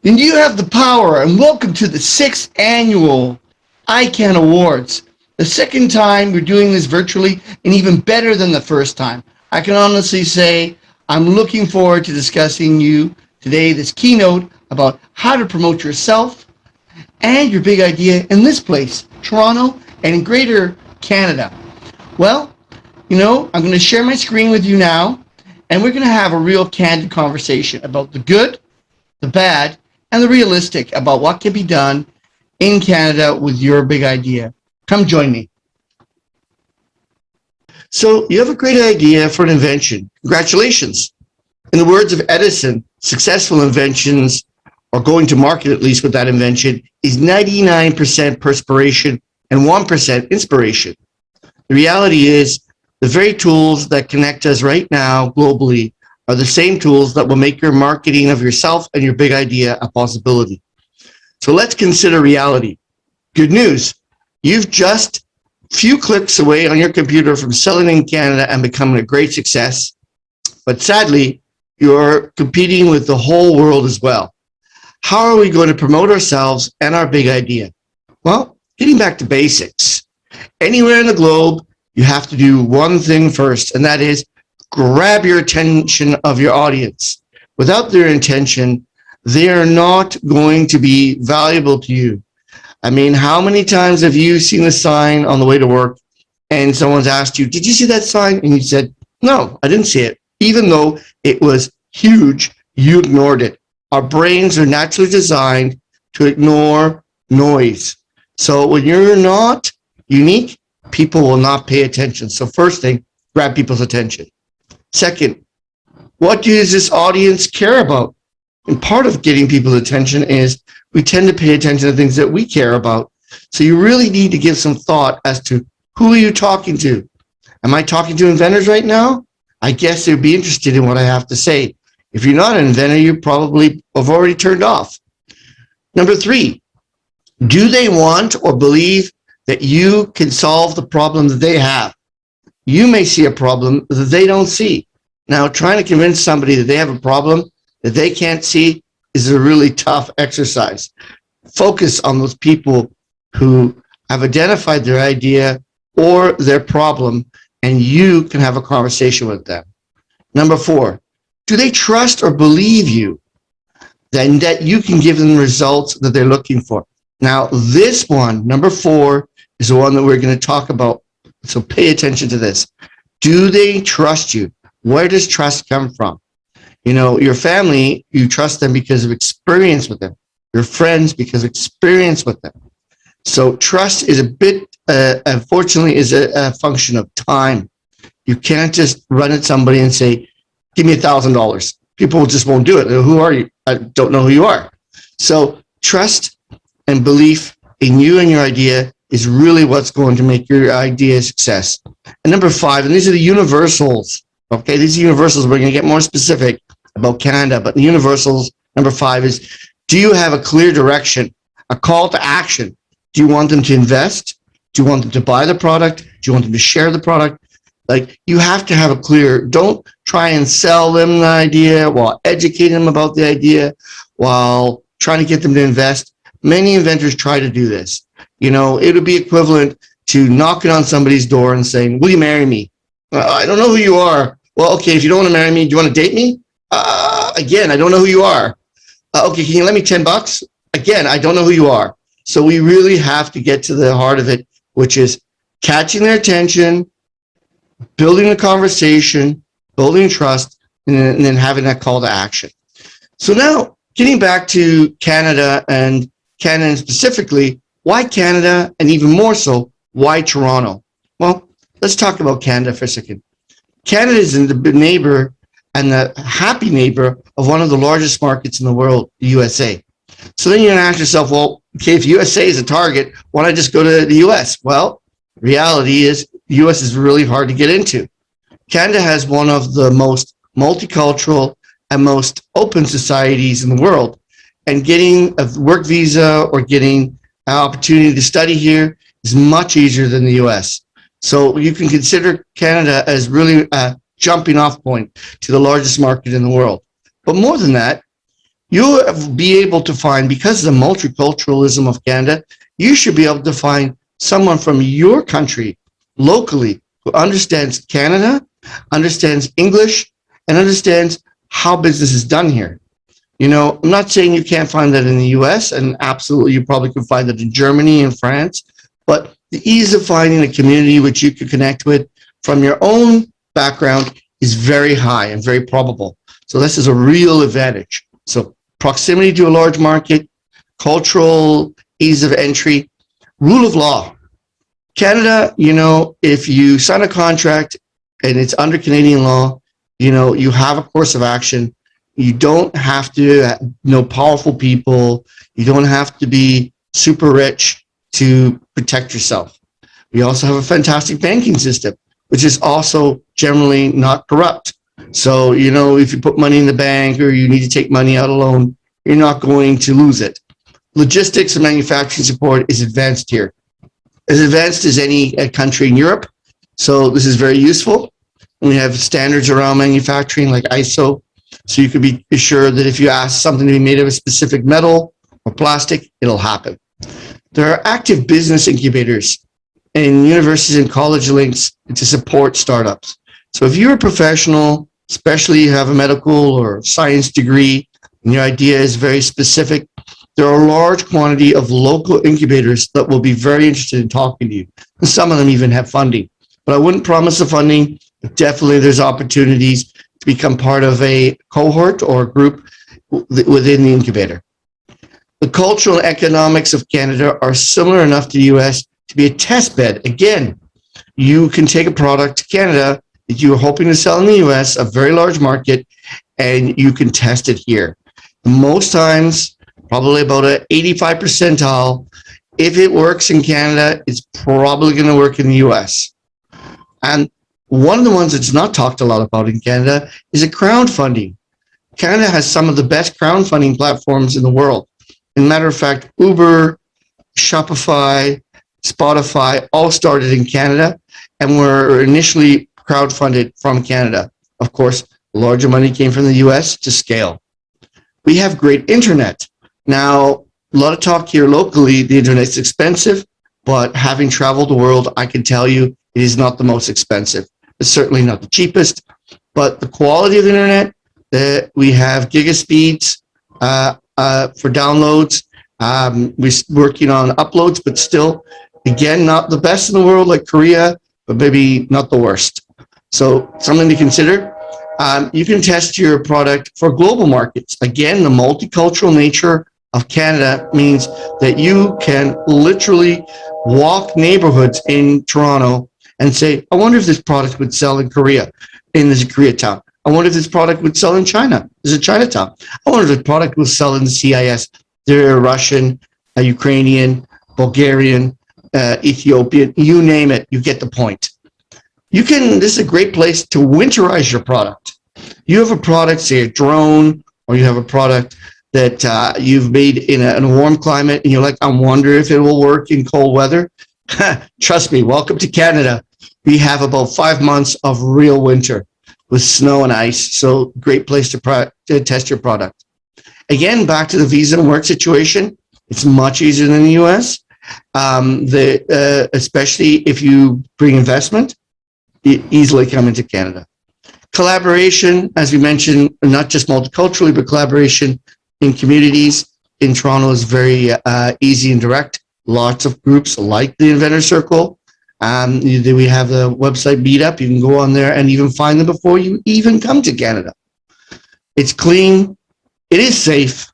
And you have the power, and welcome to the 6th annual iCAN Awards. The second time we're doing this virtually, and even better than the first time. I can honestly say I'm looking forward to discussing you today this keynote about how to promote yourself and your big idea in this place, Toronto, and in Greater Canada. Well, I'm going to share my screen with you now, and we're going to have a real candid conversation about the good, the bad, and the realistic about what can be done in Canada with your big idea. Come join me. So you have a great idea for an invention. Congratulations. In the words of Edison, successful inventions, or going to market at least with that invention, is 99% perspiration and 1% inspiration. The reality is the very tools that connect us right now globally are the same tools that will make your marketing of yourself and your big idea a possibility. So let's consider reality. Good news, you've just a few clicks away on your computer from selling in Canada and becoming a great success. But sadly, you're competing with the whole world as well. How are we going to promote ourselves and our big idea? Well, getting back to basics. Anywhere in the globe, you have to do one thing first, and that is grab your attention of your audience. Without their intention, they are not going to be valuable to you. I mean, how many times have you seen a sign on the way to work and someone's asked you, did you see that sign? And you said, no, I didn't see it. Even though it was huge, you ignored it. Our brains are naturally designed to ignore noise. So when you're not unique, people will not pay attention. So first thing, grab people's attention. Second, what does this audience care about? And part of getting people's attention is we tend to pay attention to things that we care about. So you really need to give some thought as to who are you talking to? Am I talking to inventors right now? I guess they'd be interested in what I have to say. If you're not an inventor, you probably have already turned off. Number 3, do they want or believe that you can solve the problem that they have? You may see a problem that they don't see. Now, trying to convince somebody that they have a problem that they can't see is a really tough exercise. Focus on those people who have identified their idea or their problem, and you can have a conversation with them. Number 4, do they trust or believe you then that you can give them results that they're looking for? Now, this one, number 4, is the one that we're going to talk about. So pay attention to this. Do they trust you? Where does trust come from? Your family, you trust them because of experience with them. Your friends because of experience with them. So trust is a bit, unfortunately, is a function of time. You can't just run at somebody and say, give me $1,000. People just won't do it. Who are you? I don't know who you are. So trust and belief in you and your idea is really what's going to make your idea a success. And number 5, and these are the universals. Okay, these are universals. We're going to get more specific about Canada, but the universals, number 5 is, do you have a clear direction, a call to action? Do you want them to invest? Do you want them to buy the product? Do you want them to share the product? Like, you have to have a clear, don't try and sell them the idea while educating them about the idea, while trying to get them to invest. Many inventors try to do this. It would be equivalent to knocking on somebody's door and saying, will you marry me? I don't know who you are. Well, okay, if you don't want to marry me, do you want to date me? Again, I don't know who you are. Okay, can you lend me $10? Again, I don't know who you are. So we really have to get to the heart of it, which is catching their attention, building a conversation, building trust, and then having that call to action. So now, getting back to Canada and specifically, why Canada, and even more so, why Toronto? Well, let's talk about Canada for a second. Canada is the neighbor and the happy neighbor of one of the largest markets in the world, the USA. So then you're going to ask yourself, well, okay, if USA is a target, why don't I just go to the US? Well, reality is the US is really hard to get into. Canada has one of the most multicultural and most open societies in the world. And getting a work visa or getting an opportunity to study here is much easier than the US. So you can consider Canada as really a jumping off point to the largest market in the world. But more than that, you'll be able to find, because of the multiculturalism of Canada, you should be able to find someone from your country locally who understands Canada, understands English, and understands how business is done here. You know, I'm not saying you can't find that in the US, and absolutely you probably can find that in Germany and France, but the ease of finding a community which you can connect with from your own background is very high and very probable. So this is a real advantage. So proximity to a large market, cultural ease of entry, rule of law. Canada, you know, if you sign a contract and it's under Canadian law, you know, you have a course of action. You don't have to know powerful people. You don't have to be super rich to protect yourself. We also have a fantastic banking system, which is also generally not corrupt. So, you know, if you put money in the bank or you need to take money out alone, you're not going to lose it. Logistics and manufacturing support is advanced here. As advanced as any country in Europe. So this is very useful. We have standards around manufacturing like ISO. So you can be sure that if you ask something to be made of a specific metal or plastic, it'll happen. There are active business incubators in universities and college links to support startups. So if you're a professional, especially you have a medical or science degree, and your idea is very specific, there are a large quantity of local incubators that will be very interested in talking to you. And some of them even have funding. But I wouldn't promise the funding, but definitely there's opportunities to become part of a cohort or a group within the incubator. The cultural and economics of Canada are similar enough to the US to be a test bed. Again, you can take a product to Canada that you are hoping to sell in the US, a very large market, and you can test it here. Most times, probably about an 85 percentile, if it works in Canada, it's probably going to work in the US. And one of the ones that's not talked a lot about in Canada is a crowdfunding. Canada has some of the best crowdfunding platforms in the world. As a matter of fact, Uber, Shopify, Spotify all started in Canada and were initially crowdfunded from Canada. Of course, larger money came from the US to scale. We have great internet. Now, a lot of talk here locally, the internet's expensive, but having traveled the world, I can tell you it is not the most expensive. It's certainly not the cheapest, but the quality of the internet, we have gigaspeeds for downloads. We're working on uploads, but still, again, not the best in the world like Korea, but maybe not the worst. So something to consider. You can test your product for global markets. Again, the multicultural nature of Canada means that you can literally walk neighborhoods in Toronto and say, I wonder if this product would sell in Korea, in this Koreatown. I wonder if this product would sell in China. There's a Chinatown. I wonder if this product will sell in the CIS. They're Russian, Ukrainian, Bulgarian, Ethiopian, you name it, you get the point. This is a great place to winterize your product. You have a product, say a drone, or you have a product that you've made in a warm climate, and you're like, I wonder if it will work in cold weather. Trust me, welcome to Canada. We have about 5 months of real winter with snow and ice, so great place to test your product. Again, back to the visa and work situation, it's much easier than the US, especially if you bring investment. Easily come into Canada. Collaboration, as we mentioned, not just multiculturally, but collaboration in communities in Toronto is very easy and direct. Lots of groups like the Inventors Circle. We have the website Meetup. You can go on there and even find them before you even come to Canada. It's clean. It is safe.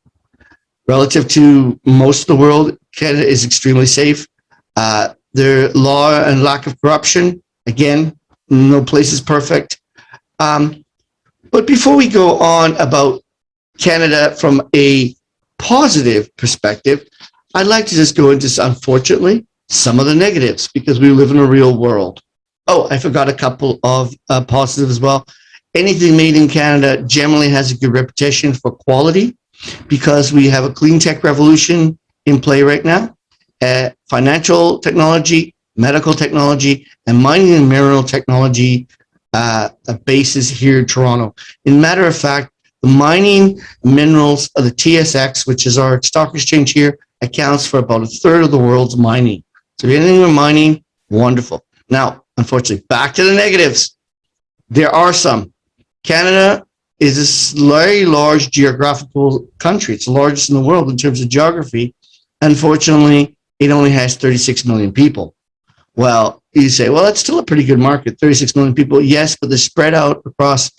Relative to most of the world, Canada is extremely safe. Their law and lack of corruption, again, no place is perfect. But before we go on about Canada from a positive perspective, I'd like to just go into, unfortunately, some of the negatives because we live in a real world. Oh, I forgot a couple of positives as well. Anything made in Canada generally has a good reputation for quality because we have a clean tech revolution in play right now. Financial technology, medical technology, and mining and mineral technology bases here in Toronto. In matter of fact, The mining minerals of the TSX, which is our stock exchange here, accounts for about a third of the world's mining. So if you're anything with mining, wonderful. Now, unfortunately, back to the negatives. There are some. Canada is a very large geographical country. It's the largest in the world in terms of geography. Unfortunately, it only has 36 million people. Well, you say, well, that's still a pretty good market, 36 million people. Yes, but they're spread out across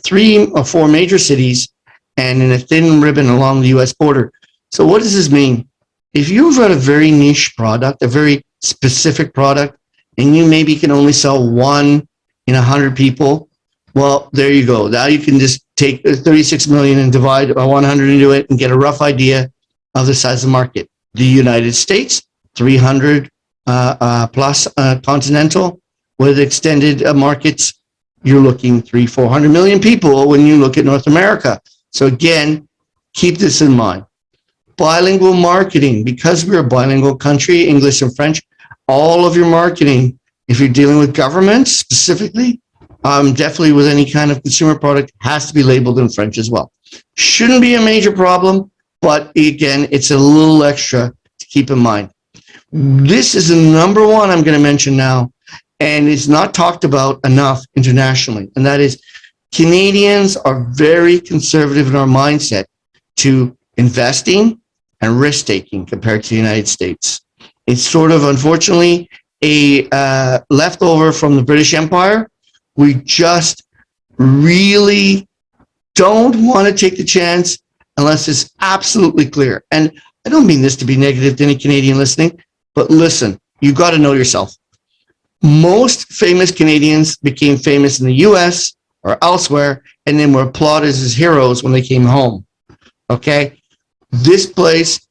3 or 4 major cities and in a thin ribbon along the US border. So what does this mean? If you've got a very niche product, a very specific product, and you maybe can only sell 1 in 100 people, well, there you go. Now you can just take 36 million and divide by 100 into it and get a rough idea of the size of the market. The United States, 300 plus continental with extended markets, you're looking 300-400 million people when you look at North America. So again, keep this in mind. Bilingual marketing, because we're a bilingual country, English and French, all of your marketing, if you're dealing with governments specifically, definitely with any kind of consumer product, has to be labeled in French as well. Shouldn't be a major problem, but again, it's a little extra to keep in mind. This is the number one I'm going to mention now, and it's not talked about enough internationally, and that is Canadians are very conservative in our mindset to investing and risk-taking compared to the United States. It's sort of, unfortunately, a leftover from the British Empire. We just really don't want to take the chance unless it's absolutely clear. And I don't mean this to be negative to any Canadian listening, but listen, you've got to know yourself. Most famous Canadians became famous in the US or elsewhere and then were applauded as heroes when they came home. Okay? This place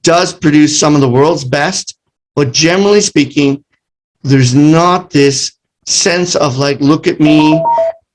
does produce some of the world's best, but generally speaking, there's not this sense of like, look at me.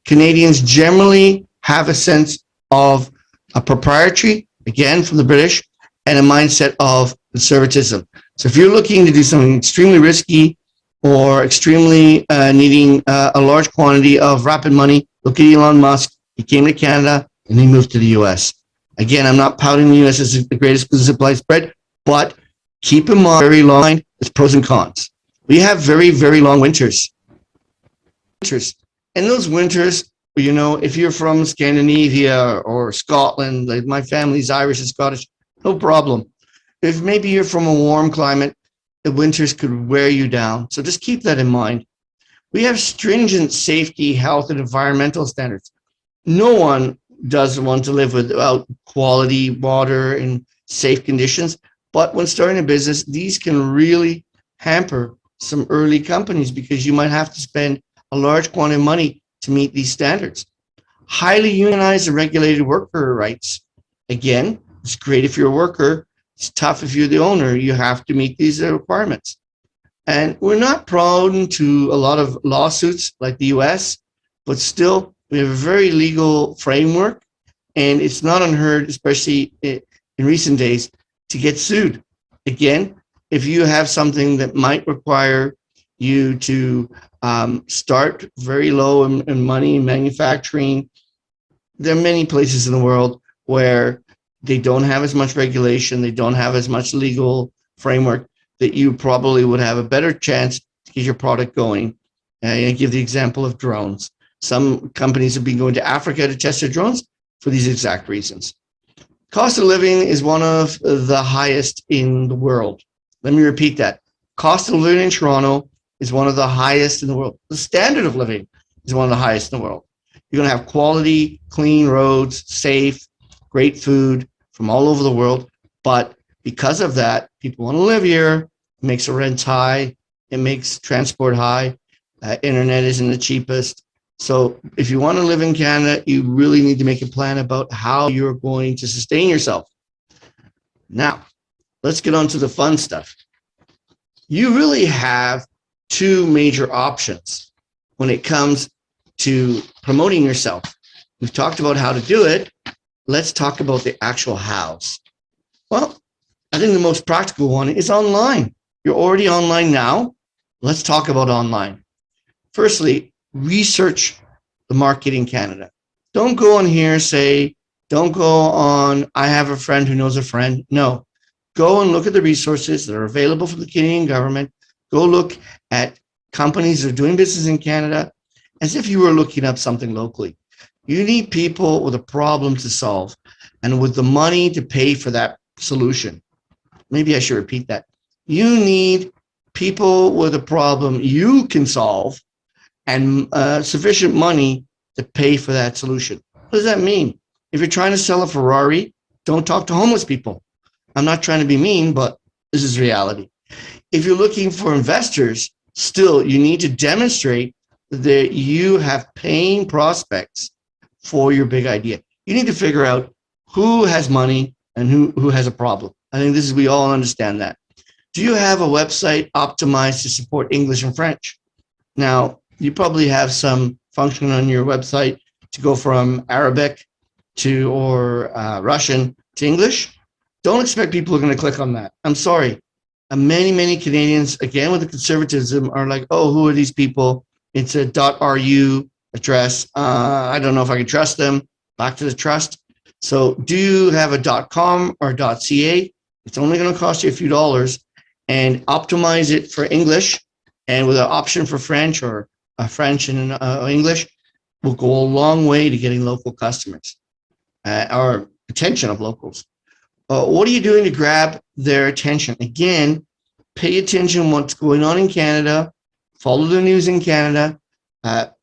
Canadians generally have a sense of a proprietary, again, from the British, and a mindset of conservatism. So if you're looking to do something extremely risky or extremely needing a large quantity of rapid money, look at Elon Musk. He came to Canada and he moved to the US. Again, I'm not pouting the US as the greatest business of sliced bread, but keep in mind, very long, it's pros and cons. We have very, very long winters. And those winters, you know, if you're from Scandinavia or Scotland, like my family's Irish and Scottish, no problem. If maybe you're from a warm climate, the winters could wear you down. So just keep that in mind. We have stringent safety, health, and environmental standards. No one does want to live without quality water and safe conditions. But when starting a business, these can really hamper some early companies because you might have to spend a large quantity of money to meet these standards. Highly unionized and regulated worker rights. Again, it's great if you're a worker. It's tough if you're the owner. You have to meet these requirements. And we're not prone to a lot of lawsuits like the US, but still we have a very legal framework, and it's not unheard, especially in recent days, to get sued. Again, if you have something that might require you to start very low in money in manufacturing, there are many places in the world where they don't have as much regulation, they don't have as much legal framework, that you probably would have a better chance to get your product going. I give the example of drones. Some companies have been going to Africa to test their drones for these exact reasons. Cost of living is one of the highest in the world. Let me repeat that. Cost of living in Toronto is one of the highest in the world. The standard of living is one of the highest in the world. You're going to have quality, clean roads, safe, great food from all over the world. But because of that, people want to live here. It makes the rents high. It makes transport high. Internet isn't the cheapest. So if you want to live in Canada, you really need to make a plan about how you're going to sustain yourself. Now, let's get on to the fun stuff. You really have 2 major options when it comes to promoting yourself. We've talked about how to do it. Let's talk about the actual hows. Well, I think the most practical one is online. You're already online now. Let's talk about online. Firstly, research the market in Canada. Don't go on here and say, Don't go on, I have a friend who knows a friend. No, go and look at the resources that are available from the Canadian government. Go look at companies that are doing business in Canada as if you were looking up something locally. You need people with a problem to solve and with the money to pay for that solution. Maybe I should repeat that. You need people with a problem you can solve and sufficient money to pay for that solution. What does that mean? If you're trying to sell a Ferrari, don't talk to homeless people. I'm not trying to be mean, but this is reality. If you're looking for investors, still, you need to demonstrate that you have paying prospects for your big idea. You need to figure out who has money and who has a problem. I think this is, we all understand that. Do you have a website optimized to support English and French? Now, you probably have some function on your website to go from Arabic to or Russian to English. Don't expect people are going to click on that. I'm sorry. Many Canadians, again, with the conservatism, are like, oh, who are these people? It's a .ru address. I don't know if I can trust them. Back to the trust. So do you have a .com or .ca? It's only going to cost you a few dollars, and optimize it for English, and with an option for French or French and English will go a long way to getting local customers or attention of locals. What are you doing to grab their attention? Again, pay attention what's going on in Canada, follow the news in Canada,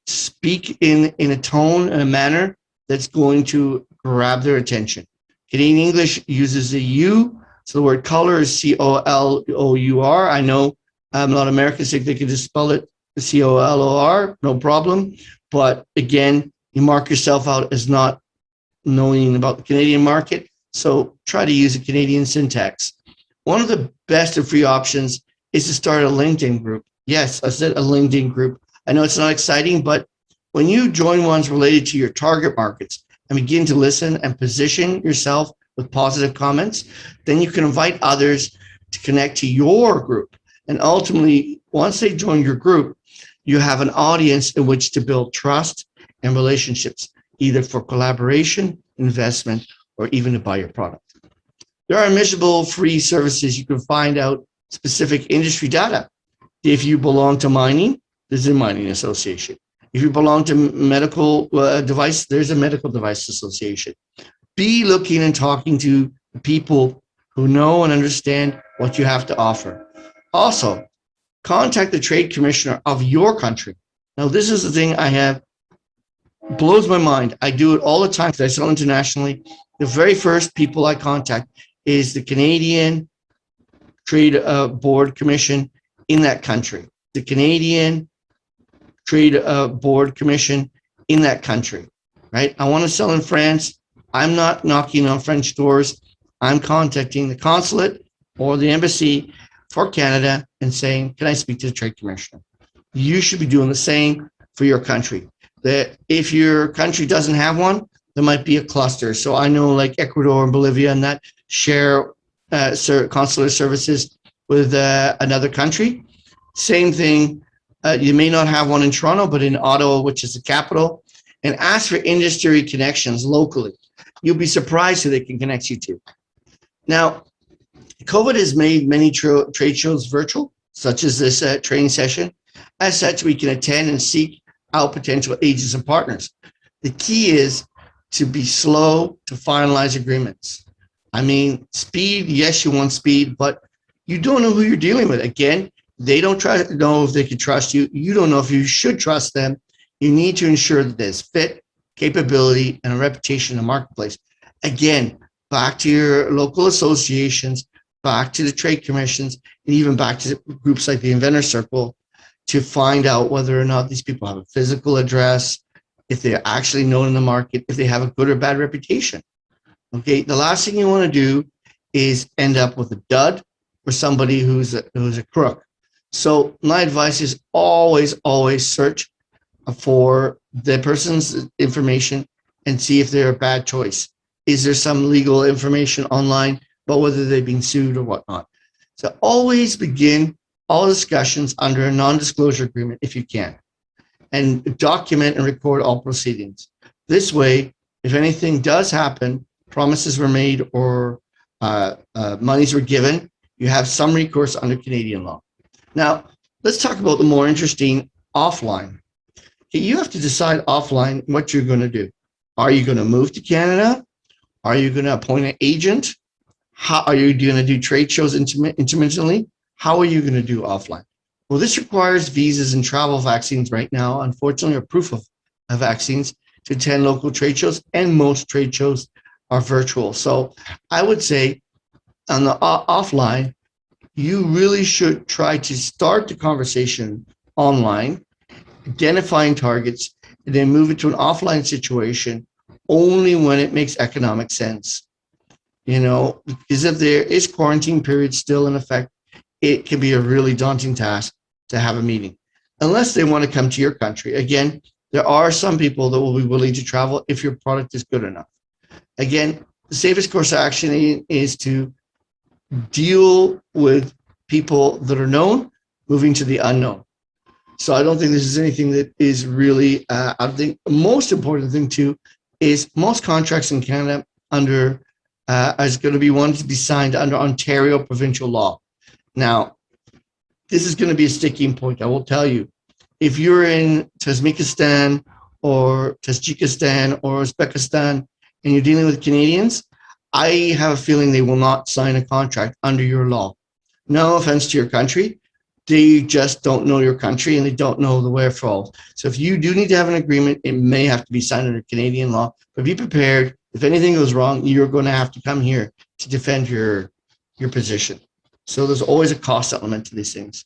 speak in a tone and a manner that's going to grab their attention. Canadian English uses a U, so the word color is C-O-L-O-U-R. I know a lot of Americans think they can just spell it C-O-L-O-R, no problem. But again, you mark yourself out as not knowing about the Canadian market. So try to use a Canadian syntax. One of the best and free options is to start a LinkedIn group. Yes, I said a LinkedIn group. I know it's not exciting, but when you join ones related to your target markets and begin to listen and position yourself with positive comments, then you can invite others to connect to your group. And ultimately, once they join your group, you have an audience in which to build trust and relationships, either for collaboration, investment, or even to buy your product. There are measurable free services. You can find out specific industry data. If you belong to mining, there's a mining association. If you belong to medical device, there's a medical device association. Be looking and talking to people who know and understand what you have to offer. Also, contact the trade commissioner of your country. Now, this is the thing I have, blows my mind. I do it all the time because I sell internationally. The very first people I contact is the Canadian Trade Board Commission in that country. The Canadian Trade Board Commission in that country, right? I want to sell in France. I'm not knocking on French doors. I'm contacting the consulate or the embassy for Canada and saying, can I speak to the trade commissioner? You should be doing the same for your country. That if your country doesn't have one, there might be a cluster. So I know like Ecuador and Bolivia and that share consular services with another country. Same thing. You may not have one in Toronto, but in Ottawa, which is the capital, and ask for industry connections locally. You'll be surprised who they can connect you to. Now, COVID has made many trade shows virtual, such as this training session. As such, we can attend and seek out potential agents and partners. The key is to be slow to finalize agreements. I mean, speed, yes, you want speed, but you don't know who you're dealing with. Again, they don't try to know if they can trust you. You don't know if you should trust them. You need to ensure that there's fit, capability, and a reputation in the marketplace. Again, back to your local associations, back to the trade commissions, and even back to groups like the Inventors Circle to find out whether or not these people have a physical address, if they're actually known in the market, if they have a good or bad reputation. Okay, the last thing you want to do is end up with a dud or somebody who's a crook. So my advice is always search for the person's information and see if they're a bad choice. Is there some legal information online about whether they've been sued or whatnot? So always begin all discussions under a non-disclosure agreement if you can, and document and record all proceedings. This way, If anything does happen, promises were made or monies were given, you have some recourse under Canadian law. Now, let's talk about the more interesting offline. Okay, you have to decide offline what you're going to do. Are you going to move to Canada? Are you going to appoint an agent? How are you going to do trade shows intermittently? How are you going to do offline? Well, this requires visas and travel vaccines right now, unfortunately, or proof of vaccines to attend local trade shows, and most trade shows are virtual. So I would say on the offline, you really should try to start the conversation online, identifying targets, and then move it to an offline situation only when it makes economic sense. You know, because if there is quarantine period still in effect, it can be a really daunting task to have a meeting, unless they want to come to your country. Again, there are some people that will be willing to travel if your product is good enough. Again, the safest course of action is to deal with people that are known, moving to the unknown. So I don't think this is anything that is really, I think the most important thing too is most contracts in Canada under is going to be one to be signed under Ontario provincial law. Now, this is going to be a sticking point. I will tell you, if you're in Tajikistan or Uzbekistan and you're dealing with Canadians, I have a feeling they will not sign a contract under your law. No offense to your country. They just don't know your country and they don't know the wherefore. So if you do need to have an agreement, it may have to be signed under Canadian law, but be prepared. If anything goes wrong, you're going to have to come here to defend your position. So there's always a cost element to these things.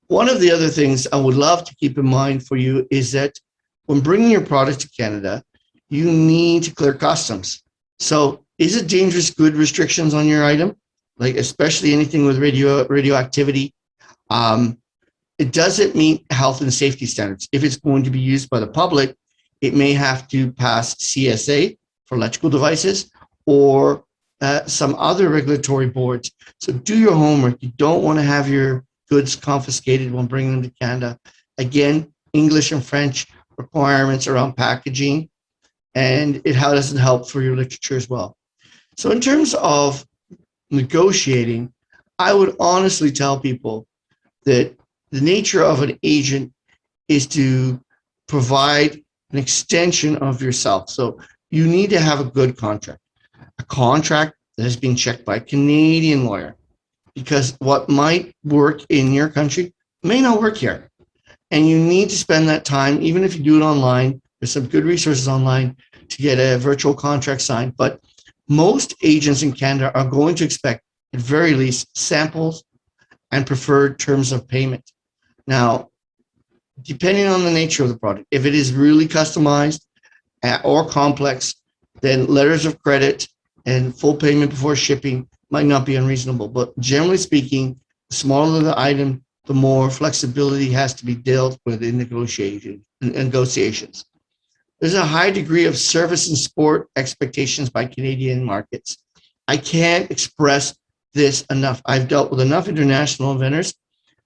One of the other things I would love to keep in mind for you is that when bringing your product to Canada, you need to clear customs. So is it dangerous good restrictions on your item? Like especially anything with radioactivity? It doesn't meet health and safety standards. If it's going to be used by the public, it may have to pass CSA for electrical devices or some other regulatory boards. So do your homework. You don't want to have your goods confiscated when bringing them to Canada. Again, English and French requirements around packaging, and it doesn't help for your literature as well. So in terms of negotiating, I would honestly tell people that the nature of an agent is to provide an extension of yourself. So you need to have a good contract, a contract that has been checked by a Canadian lawyer, because what might work in your country may not work here. And you need to spend that time, even if you do it online. There's some good resources online to get a virtual contract signed. But most agents in Canada are going to expect, at very least, samples and preferred terms of payment. Now, depending on the nature of the product, if it is really customized or complex, then letters of credit and full payment before shipping might not be unreasonable. But generally speaking, the smaller the item, the more flexibility has to be dealt with in negotiations. There's a high degree of service and support expectations by Canadian markets. I can't express this enough. I've dealt with enough international inventors.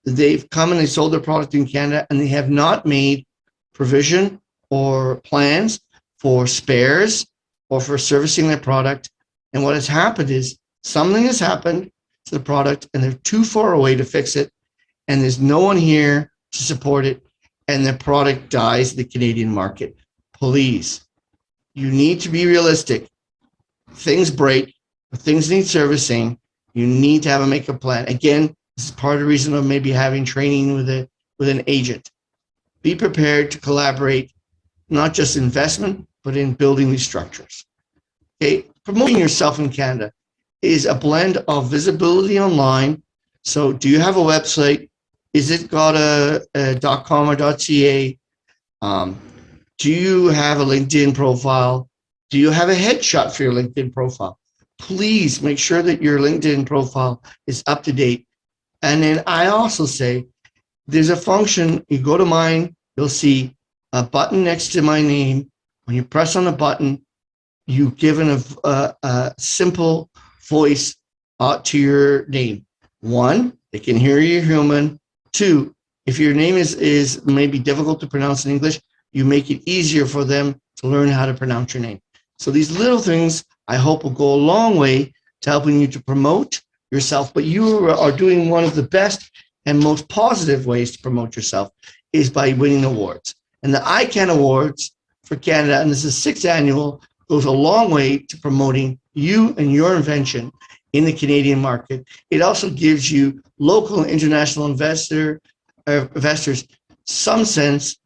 They've come and they sold their product in Canada and they have not made provision or plans for spares or for servicing their product. And what has happened is something has happened to the product and they're too far away to fix it. And there's no one here to support it. And the product dies in the Canadian market. Please, you need to be realistic. Things break, things need servicing. You need to have a make-up plan. Again, this is part of the reason of maybe having training with an agent. Be prepared to collaborate, not just investment, but in building these structures. Okay, promoting yourself in Canada is a blend of visibility online. So do you have a website? Is it got a .com or .ca? Do you have a LinkedIn profile? Do you have a headshot for your LinkedIn profile? Please make sure that your LinkedIn profile is up to date. And then I also say, there's a function, you go to mine, you'll see a button next to my name. When you press on the button, you've given a simple voice to your name. One, they can hear you're human. Two, if your name is maybe difficult to pronounce in English, you make it easier for them to learn how to pronounce your name. So these little things, I hope, will go a long way to helping you to promote yourself. But you are doing one of the best and most positive ways to promote yourself is by winning awards. And the iCAN Awards for Canada, and this is 6th annual, goes a long way to promoting you and your invention in the Canadian market. It also gives you local and international investors some sense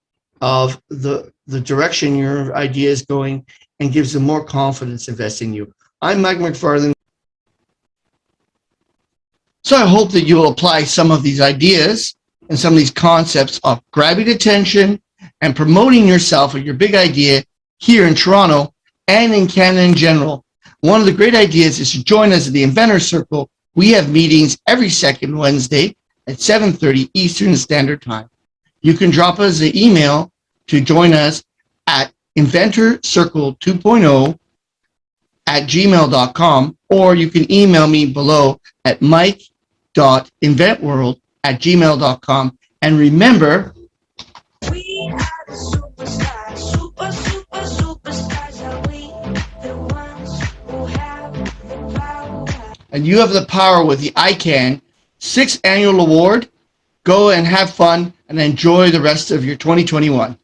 of the direction your idea is going and gives them more confidence investing in you. I'm Mike McFarthing. So I hope that you will apply some of these ideas and some of these concepts of grabbing attention and promoting yourself or your big idea here in Toronto and in Canada in general. One of the great ideas is to join us at the Inventors Circle. We have meetings every second Wednesday at 7:30 Eastern Standard Time. You can drop us an email to join us at inventorcircle2.0@gmail.com, or you can email me below at mike.inventworld@gmail.com. And remember, we are the superstars, superstars are we, the ones who have the power. And you have the power with the iCAN 6th Annual Award. Go and have fun and enjoy the rest of your 2021.